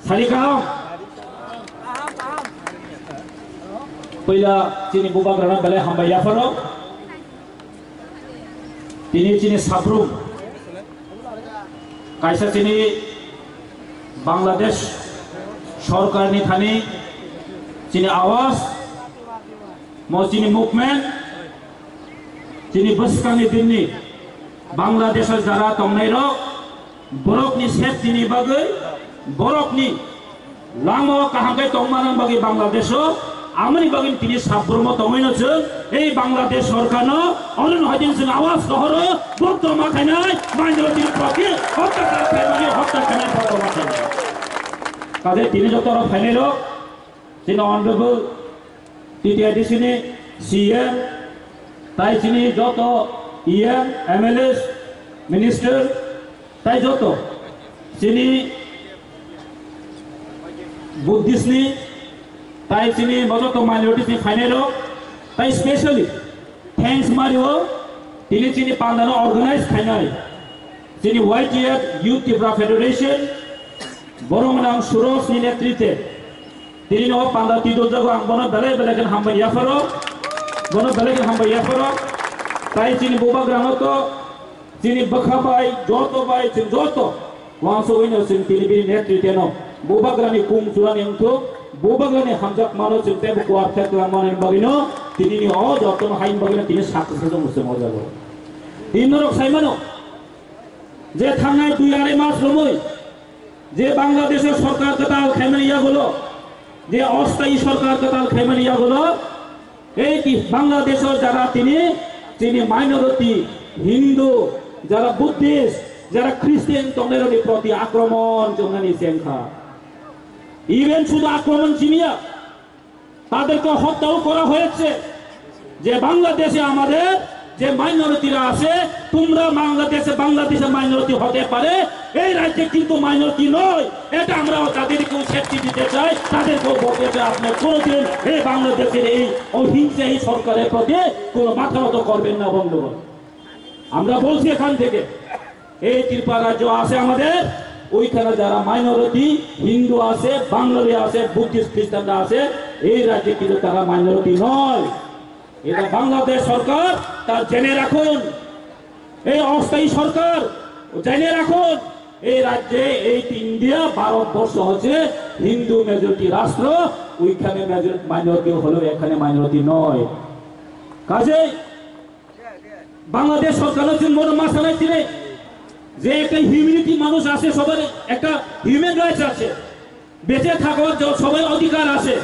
Salikam Pila sini buka kerana balai hamba Yafaro sini Sabrum Kaisa sini Bangladesh Sorkar ni thani sini Awas mau sini movement sini Baskani Dinni Bangladesh jara tongnai rok borok ni set sini bagai borok ni lama kahangkai tongmanang bagi Bangladesh amani bagi tini Sabrum tongmaino jeng Bangladesh Sorkar no orang hajin sini Awas lohoro bokto makanai manjro tini prati hotta kanai bokto makanai kaje tini jotor final sini honorable titi di sini CM tai sini joto EM MLS minister tai joto sini Buddhist ni tai sini joto minority ni final tai specially thanks Mario tini sini pandano organize final sini YTF Youth Tripura Federation Boromnang Suros ni netrite tini no panda tido jago ang bono balai kan hamba Yafaro bono balai kan hamba Yafaro tai sini boba granoto sini bakhabai joto bai sini joto wangso ino sini tini bini netrite no boba grani kum suran yang tu boba grani hamjak mano sini tebe kuar tek lamane bagino tini ni o joto no hain bagino tini sakse sejong musim ojago tini norok saimano je thangai 2 mas lomoi যে বাংলাদেশের সরকার কাতাল খেমানিয়া হলো যে অস্থায়ী সরকার কাতাল খেমানিয়া হলো এই কি বাংলাদেশের যারা তিনি মাইনরিটি হিন্দু যারা বুদ্ধিস্ট যারা খ্রিস্টান তংনের প্রতি আক্রমণ জঙ্গানি সংখ্যা ইভেন শুধু আক্রমণ চিনিয়া তাদেরকে হত্যাও করা হয়েছে যে বাংলাদেশে আমাদের যে মাইনরিটিরা আছে তোমরা বাংলাদেশে মাইনরিটি হতে পারে এই রাজ্যে কিন্তু মাইনরিটি নয় এটা আমরা তাদেরকে সেফটি দিতে চাই তাদেরকেও বলতে চাই আপনি কোনোদিন এই বাংলাদেশের এই অহিংসা এই সরকারের প্রতি কোনো মাথা নত করবেন না বন্ধুগণ আমরা বলছি এখান থেকে এই ত্রিপুরা রাজ্য আছে আমাদের ওইখানে যারা মাইনরিটি হিন্দু আছে বাঙালি আছে বুদ্ধিস্ট খ্রিস্টানরা আছে এই রাজ্যে কিন্তু তারা মাইনরিটি নয় এটা বাংলাদেশ সরকার তার জেনে রাখুন এই অস্থায়ী সরকার জেনে রাখুন এই রাজ্যে এই ইন্ডিয়া ভারতবর্ষ হচ্ছে হিন্দু মেজরিটি রাষ্ট্র ওইখানে মাইনরিটি হলো এখানে মাইনরিটি নয় কাজে বাংলাদেশ সরকার হচ্ছে বড় মাসালাই ছিল যে একটা হিউম্যানিটি মানুষ আছে সবার একটা হিউম্যান রাইটস আছে বেঁচে থাকার সবাই অধিকার আছে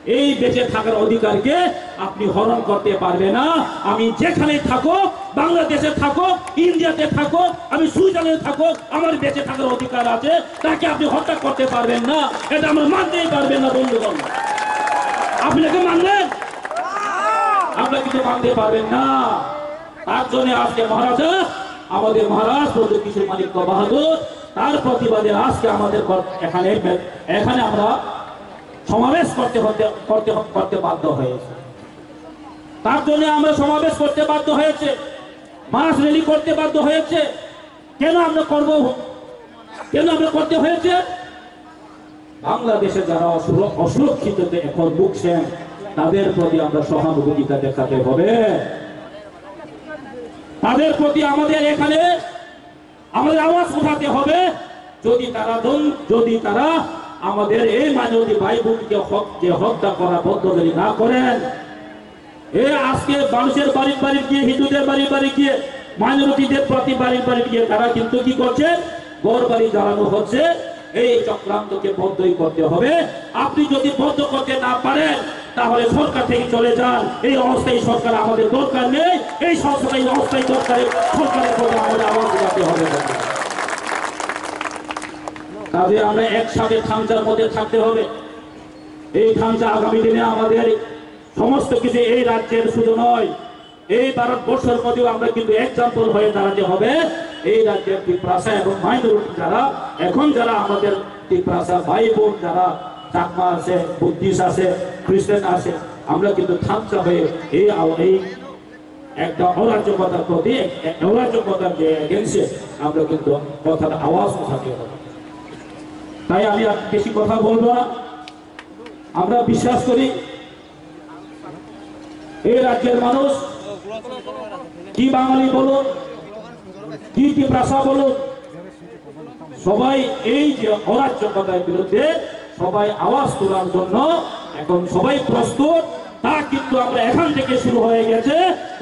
এই বেঁচে থাকার অধিকারকে আপনি হরণ করতে পারবে না আমি যেখানে থাকো বাংলাদেশে থাকো ইন্ডিয়াতে থাকো আমি সুইজারল্যান্ডে থাকো আমার বেঁচে থাকার অধিকার আছে তাকে আপনি হত্যা করতে পারবেন না এটা আমরা মানতেই পারবেন না বন্ধুগণ আপনাকে মানবেন আপনারা কিছু মানতে পারবেন না তার জন্য আজকে মহারাজা আমাদের মহারাজ প্রভু কিশোর মানিক্য বাহাদুর তার প্রতিবাদে আজকে আমাদের এখানে আমরা সমাবেশ করতে বাধ্য হয়েছে তার জন্য আমরা সমাবেশ করতে বাধ্য হয়েছে মাস র্যালি করতে বাধ্য হয়েছে কেন আমরা করতে হয়েছে বাংলাদেশে যারা অসুরক্ষিত এখন ভুগছেন তাদের প্রতি আমরা সহানুভূতিটা দেখাতে হবে তাদের প্রতি আমাদের এখানে আমাদের আওয়াজ উঠাতে হবে যদি তারা আমাদের এই মাইনরিটি ভাই বোনকে হত্যা করা বন্ধ যদি না করেন আজকে মানুষের বাড়ি গিয়ে হিন্দুদের বাড়ি গিয়ে মাইনরিটিদের প্রতি বাড়ি গিয়ে তারা কিন্তু কি করছে ঘর বাড়ি জ্বালানো হচ্ছে এই চক্রান্তকে বন্ধই করতে হবে আপনি যদি বন্ধ করতে না পারেন তাহলে সরকার থেকে চলে যান এই অস্থায়ী সরকার আমাদের দরকার নেই এই অস্থায়ী সরকারের প্রতি আমাদের আওয়াজ উঠাতে হবে কাজে আমরা একসাথে খামচার মধ্যে থাকতে হবে এই খামচা আগামী দিনে আমাদের সমস্ত কিছু এই রাজ্যের শুধু নয় এই ভারতবর্ষের মধ্যেও আমরা কিন্তু এক্সাম্পল হয়ে দাঁড়াতে হবে এই রাজ্যের ত্রিপুরা এবং মাইনরিটি যারা আমাদের ত্রিপুরা ভাই বোন যারা চাকমা আছে বুদ্ধিস্ট আছে খ্রিস্টান আছে আমরা কিন্তু খামচা হয়ে এই একটা অরাজ্যকতার প্রতি অরাজ্যকতার যে এগেন্সে আমরা কিন্তু কথার আওয়াজ উঠাতে হবে তাই আমি আর বেশি কথা বলবো না। আমরা বিশ্বাস করি এই রাজ্যের মানুষ, কি বাঙালি বলুন, কি ভাষা বলুন, সবাই এই যে অরাজ্যকতার বিরুদ্ধে সবাই আওয়াজ তোলার জন্য এখন সবাই প্রস্তুত। তা কিন্তু আমরা এখান থেকে শুরু হয়ে গেছে।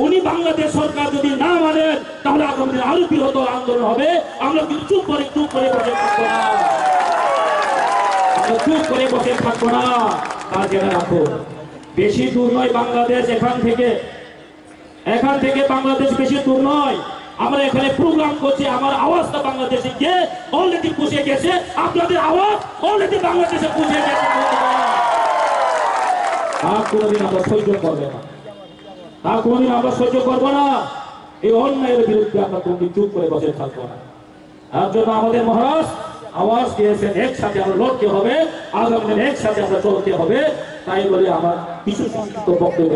উনি বাংলাদেশ সরকার যদি না মানেন তাহলে আগামী আরো বৃহত্তর আন্দোলন হবে। আমরা কিন্তু চুপ করে বসে থাকবো না, আমরা চুপ করে বসে থাকবো না। তা জেনে রাখো, বেশি দূর নয় বাংলাদেশ, এখান থেকে বাংলাদেশ বেশি দূর নয়। আমরা এখানে প্রোগ্রাম করছি, আমার আওয়াজটা বাংলাদেশে গিয়ে অলরেডি পৌঁছে গেছে, আপনাদের আওয়াজ অলরেডি বাংলাদেশে পৌঁছে গেছে। তা কোনোদিন আমরা সহ্য করবো না, তা কোনোদিন আমরা সহ্য করবো না। এই অন্যায়ের বিরুদ্ধে আমরা কোনোদিন চুপ করে বসে থাকবো না। তার জন্য আমাদের মহারাজ আওয়াজ দিয়েছেন, একসাথে আমরা লড়তে হবে, আগামী দিনে একসাথে আমরা চলতে হবে। তাই বলে আমার কিছু সংক্ষিপ্ত বক্তব্য